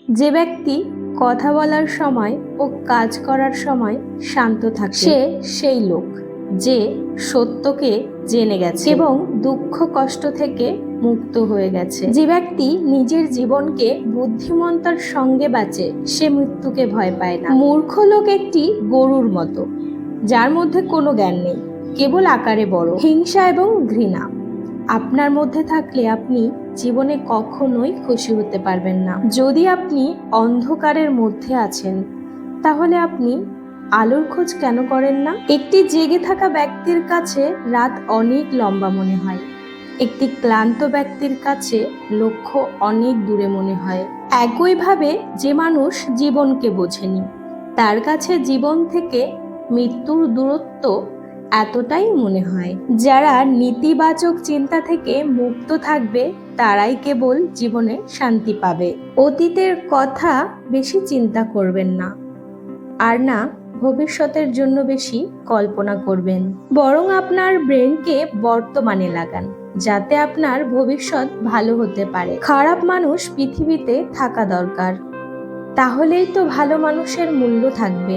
যে ব্যক্তি কথা বলার সময় ও কাজ করার সময় শান্ত থাকে সে সেই লোক যে সত্যকে জেনে গেছে এবং দুঃখ কষ্ট থেকে মুক্ত হয়ে গেছে। যে ব্যক্তি নিজের জীবনকে বুদ্ধিমত্তার সঙ্গে বাঁচে সে মৃত্যুকে ভয় পায় না। মূর্খ লোক একটি গরুর মতো, যার মধ্যে কোনো জ্ঞান নেই, কেবল আকারে বড়। হিংসা এবং ঘৃণা আপনার মধ্যে থাকলে আপনি জীবনে কখনোই খুশি হতে পারবেন না। যদি আপনি অন্ধকারের মধ্যে আছেন তাহলে আপনি আলোর খোঁজ কেন করেন না? একটি জেগে থাকা ব্যক্তির কাছে রাত অনেক লম্বা মনে হয়, একটি ক্লান্ত ব্যক্তির কাছে লক্ষ্য অনেক দূরে মনে হয়। একইভাবে যে মানুষ জীবনকে বোঝেনি তার কাছে জীবন থেকে মৃত্যুর দূরত্ব এতটাই মনে হয়। যারা নেতিবাচক চিন্তা থেকে মুক্ত থাকবে তারাই কেবল জীবনে শান্তি পাবে। অতীতের কথা বেশি চিন্তা করবেন না, আর না ভবিষ্যতের জন্য বেশি কল্পনা করবেন। বরং আপনার ব্রেনকে বর্তমানে লাগান, যাতে আপনার ভবিষ্যৎ ভালো হতে পারে। খারাপ মানুষ পৃথিবীতে থাকা দরকার, তাহলেই তো ভালো মানুষের মূল্য থাকবে।